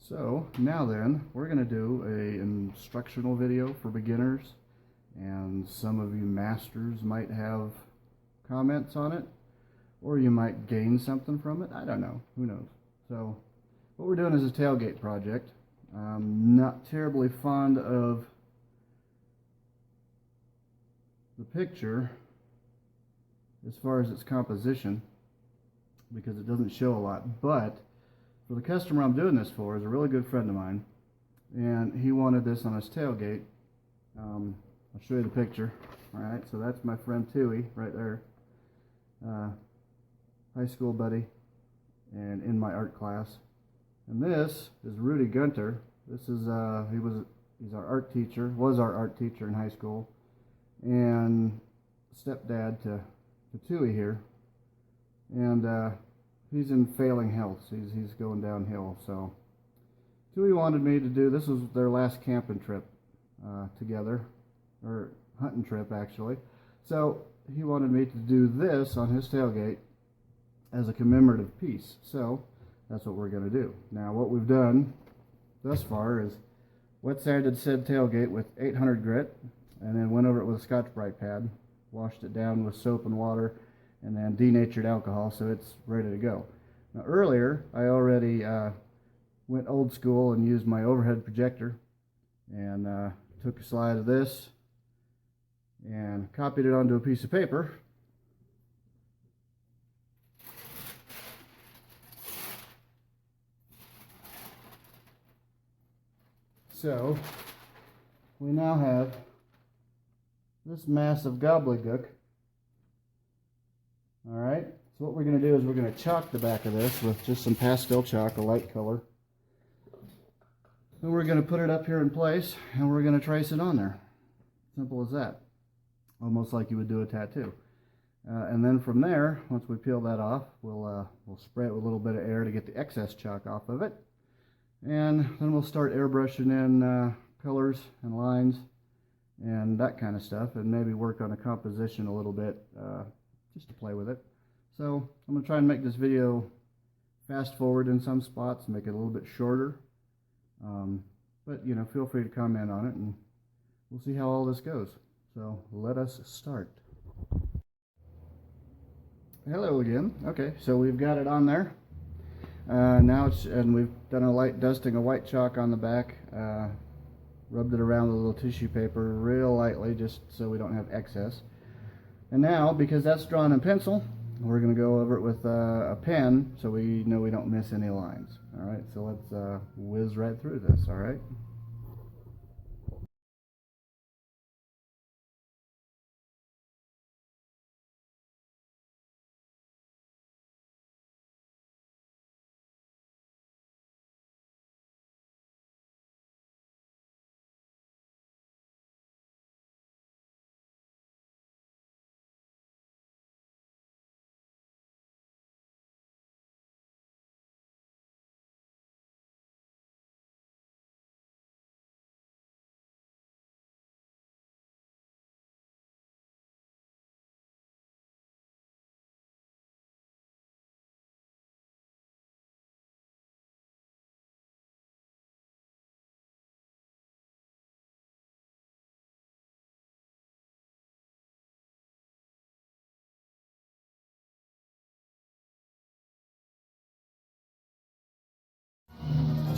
So now then, we're going to do a instructional video for beginners, and some of you masters might have comments on it, or you might gain something from it. I don't know, who knows. So what we're doing is a tailgate project. I'm not terribly fond of the picture as far as its composition because it doesn't show a lot, but for the customer I'm doing this for is a really good friend of mine, and he wanted this on his tailgate. I'll show you the picture. Alright, so that's my friend Tui right there, high school buddy and in my art class. And this is Rudy Gunter. This is he's our art teacher, was our art teacher in high school, and stepdad to Tui here. And he's in failing health. He's going downhill. So Tui wanted me to do, this was their last camping trip together, or hunting trip actually. So he wanted me to do this on his tailgate as a commemorative piece. So that's what we're going to do. Now what we've done thus far is wet sanded said tailgate with 800 grit, and then went over it with a Scotch-Brite pad, washed it down with soap and water, and then denatured alcohol, so it's ready to go. Now earlier I already went old school and used my overhead projector and took a slide of this and copied it onto a piece of paper. So we now have this massive gobbledygook. Alright, so what we're going to do is we're going to chalk the back of this with just some pastel chalk, a light color. Then we're going to put it up here in place, and we're going to trace it on there. Simple as that. Almost like you would do a tattoo. And then from there, once we peel that off, we'll spray it with a little bit of air to get the excess chalk off of it. And then we'll start airbrushing in colors and lines and that kind of stuff, and maybe work on a composition a little bit just to play with it. So I'm going to try and make this video fast forward in some spots, make it a little bit shorter. But you know, feel free to comment on it, and we'll see how all this goes. So let us start. Hello again. Okay, so we've got it on there. Now and we've done a light dusting of white chalk on the back, rubbed it around with a little tissue paper real lightly just so we don't have excess. And now, because that's drawn in pencil, we're going to go over it with a pen so we know we don't miss any lines. Alright, so let's whiz right through this, alright?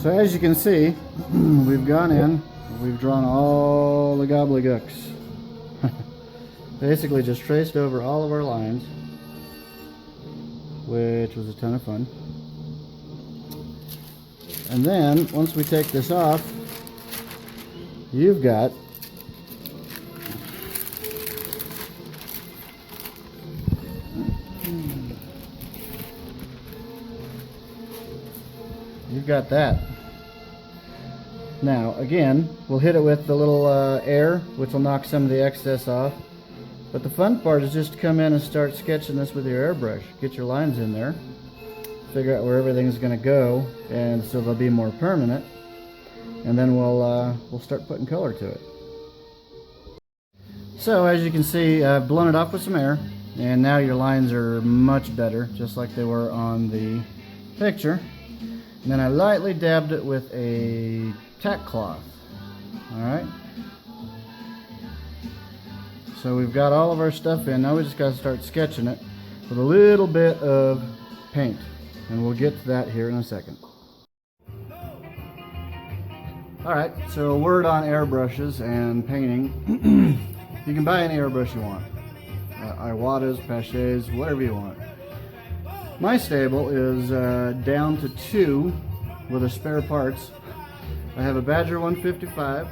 So as you can see, we've gone in, we've drawn all the gobbledygooks. Basically just traced over all of our lines, which was a ton of fun. And then, once we take this off, you've got that. Now again, we'll hit it with the little air, which will knock some of the excess off. But the fun part is just to come in and start sketching this with your airbrush. Get your lines in there, figure out where everything's going to go, and so they'll be more permanent. And then we'll start putting color to it. So as you can see, I've blown it off with some air, and now your lines are much better, just like they were on the picture. And then I lightly dabbed it with a tack cloth. Alright. So we've got all of our stuff in. Now we just got to start sketching it with a little bit of paint. And we'll get to that here in a second. Alright, so a word on airbrushes and painting. You can buy any airbrush you want. Iwatas, Pachets, whatever you want. My stable is down to 2 with a spare parts. I have a Badger 155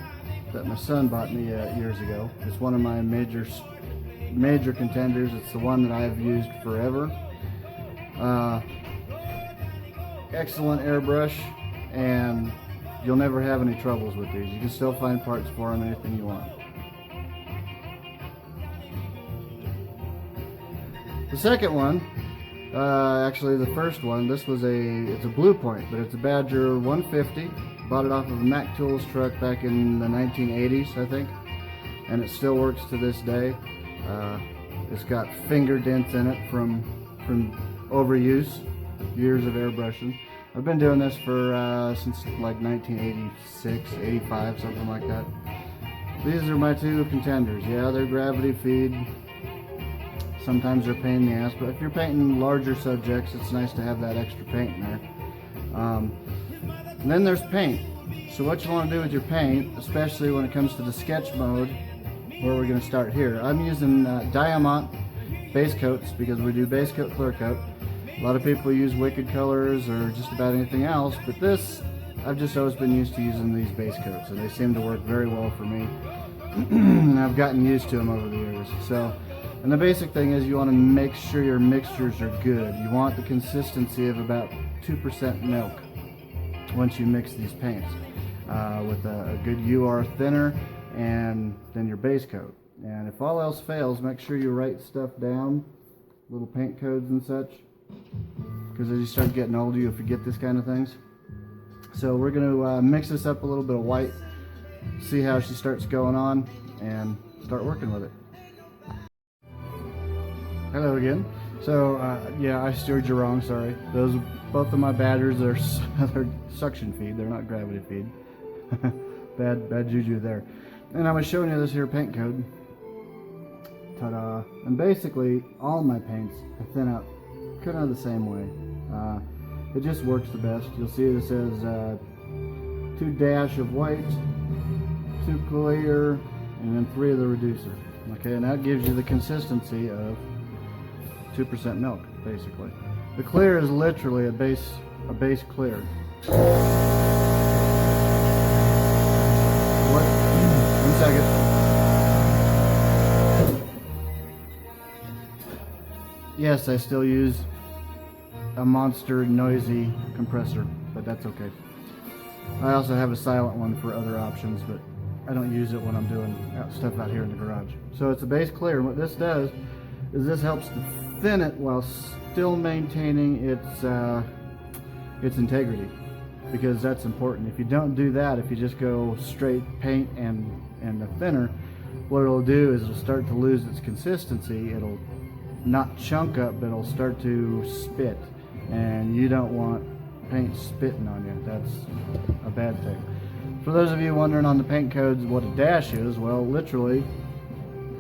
that my son bought me years ago. It's one of my major contenders. It's the one that I've used forever. Excellent airbrush, and you'll never have any troubles with these. You can still find parts for them, anything you want. The second one, actually the first one, it's a Blue Point, but it's a Badger 150. Bought it off of a Mac Tools truck back in the 1980s, I think, and it still works to this day. It's got finger dents in it from overuse, years of airbrushing. I've been doing this for since like 1986, 85, something like that. These are my 2 contenders. Yeah, they're gravity feed. Sometimes they're a pain in the ass, but if you're painting larger subjects, it's nice to have that extra paint in there. And then there's paint. So what you want to do with your paint, especially when it comes to the sketch mode, where we're going to start here. I'm using Diamond base coats because we do base coat, clear coat. A lot of people use Wicked Colors or just about anything else, but this, I've just always been used to using these base coats, and they seem to work very well for me. And I've gotten used to them over the years. And the basic thing is you want to make sure your mixtures are good. You want the consistency of about 2% milk once you mix these paints with a good UR thinner and then your base coat. And if all else fails, make sure you write stuff down, little paint codes and such, because as you start getting older you'll forget this kind of things. So we're going to mix this up a little bit of white, see how she starts going on, and start working with it. Hello again. So yeah, I steered you wrong, sorry. Both of my Badgers are they're suction feed, they're not gravity feed. bad juju there. And I was showing you this here paint code. Ta-da. And basically all my paints I thin out kind of the same way. It just works the best. You'll see this says 2 dash of white, 2 clear, and then 3 of the reducer. Okay, and that gives you the consistency of 2% milk, basically. The clear is literally a base clear. What? 1 second. Yes, I still use a monster noisy compressor, but that's okay. I also have a silent one for other options, but I don't use it when I'm doing stuff out here in the garage. So it's a base clear, and what this does is this helps to thin it while still maintaining its integrity, because that's important. If you don't do that, if you just go straight paint and the thinner, what it'll do is it'll start to lose its consistency. It'll not chunk up, but it'll start to spit, and you don't want paint spitting on you. That's a bad thing. For those of you wondering on the paint codes what a dash is, well, literally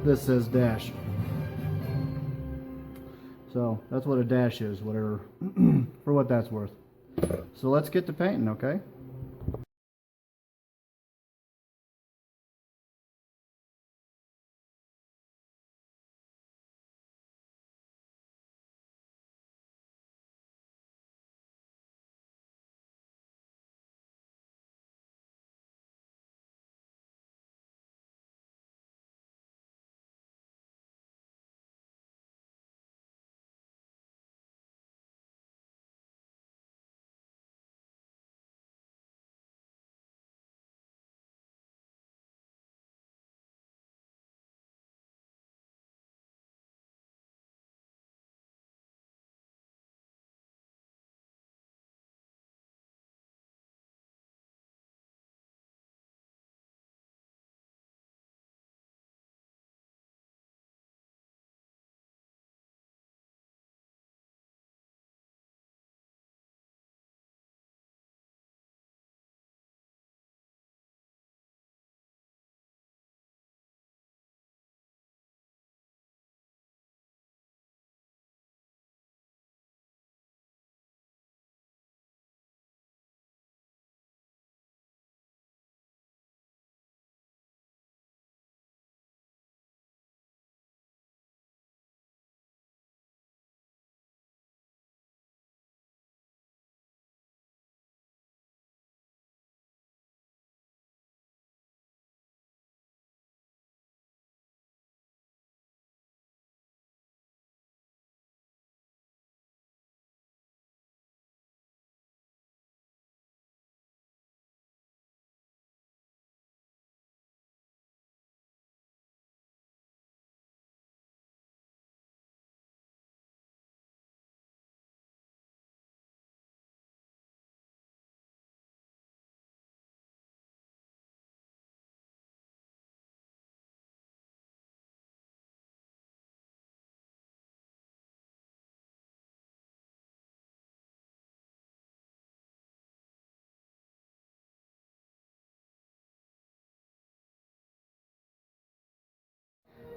this says dash. So that's what a dash is, whatever, for what that's worth. So let's get to painting, okay?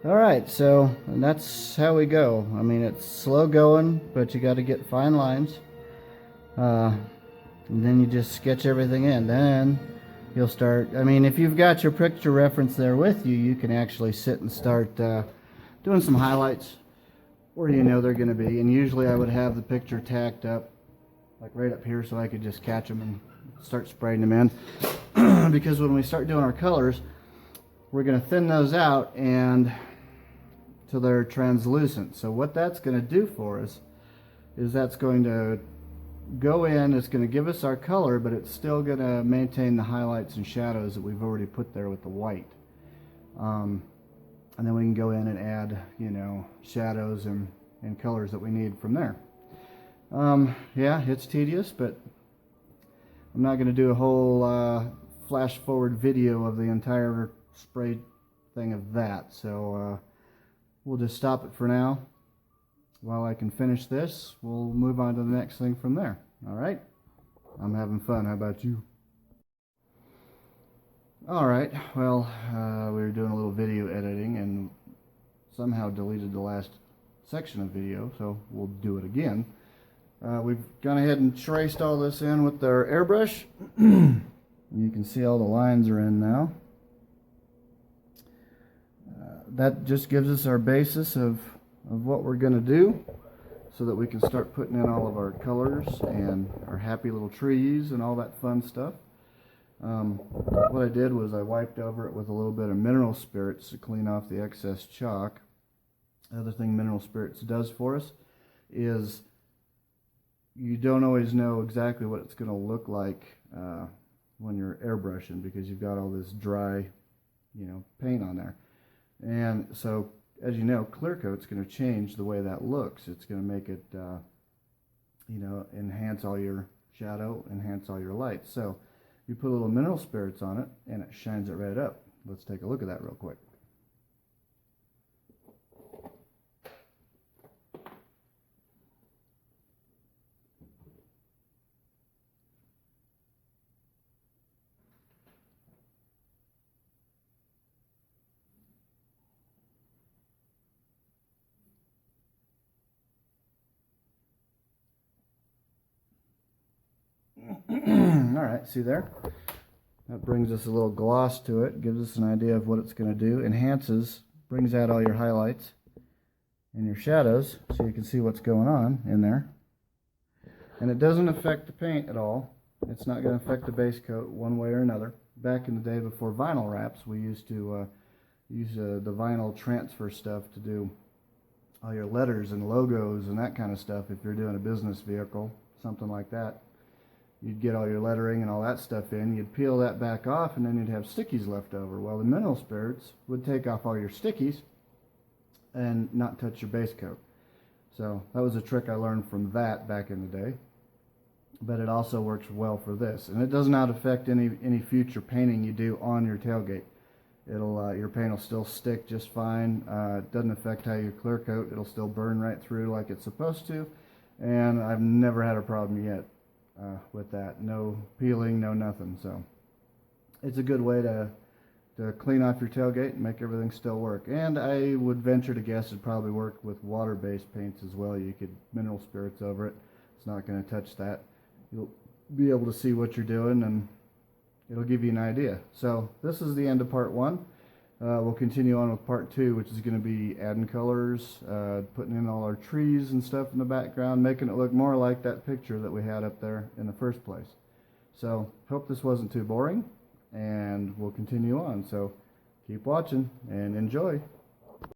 Alright, so and that's how we go. I mean, it's slow going, but you got to get fine lines. And then you just sketch everything in. Then you'll start, I mean, if you've got your picture reference there with you, you can actually sit and start doing some highlights where you know they're going to be. And usually I would have the picture tacked up, like right up here, so I could just catch them and start spraying them in. Because when we start doing our colors, we're going to thin those out and till they're translucent. So what that's going to do for us is that's going to go in, it's going to give us our color, but it's still going to maintain the highlights and shadows that we've already put there with the white. And then we can go in and add, you know, shadows and colors that we need from there. Yeah, it's tedious, but I'm not going to do a whole flash forward video of the entire spray thing of that. So we'll just stop it for now. While I can finish this, we'll move on to the next thing from there. Alright? I'm having fun. How about you? Alright, well, we were doing a little video editing and somehow deleted the last section of video, so we'll do it again. We've gone ahead and traced all this in with our airbrush. You can see all the lines are in now. That just gives us our basis of what we're going to do so that we can start putting in all of our colors and our happy little trees and all that fun stuff. What I did was I wiped over it with a little bit of mineral spirits to clean off the excess chalk. The other thing mineral spirits does for us is you don't always know exactly what it's going to look like when you're airbrushing, because you've got all this dry, you know, paint on there. And so, as you know, clear coat's going to change the way that looks. It's going to make it, you know, enhance all your shadow, enhance all your light. So you put a little mineral spirits on it and it shines it right up. Let's take a look at that real quick. Alright, see there? That brings us a little gloss to it, gives us an idea of what it's going to do, enhances, brings out all your highlights and your shadows so you can see what's going on in there. And it doesn't affect the paint at all. It's not going to affect the base coat one way or another. Back in the day before vinyl wraps, we used to use the vinyl transfer stuff to do all your letters and logos and that kind of stuff. If you're doing a business vehicle, something like that, you'd get all your lettering and all that stuff in, you'd peel that back off, and then you'd have stickies left over. Well, the mineral spirits would take off all your stickies and not touch your base coat. So that was a trick I learned from that back in the day. But it also works well for this. And it does not affect any future painting you do on your tailgate. It'll your paint will still stick just fine. It doesn't affect how you clear coat. It'll still burn right through like it's supposed to. And I've never had a problem yet with that. No peeling, no nothing. So it's a good way to clean off your tailgate and make everything still work. And I would venture to guess it'd probably work with water-based paints as well. You could mineral spirits over it. It's not going to touch that. You'll be able to see what you're doing, and it'll give you an idea. So this is the end of part one. We'll continue on with part two, which is going to be adding colors, putting in all our trees and stuff in the background, making it look more like that picture that we had up there in the first place. So hope this wasn't too boring, and we'll continue on. So keep watching and enjoy.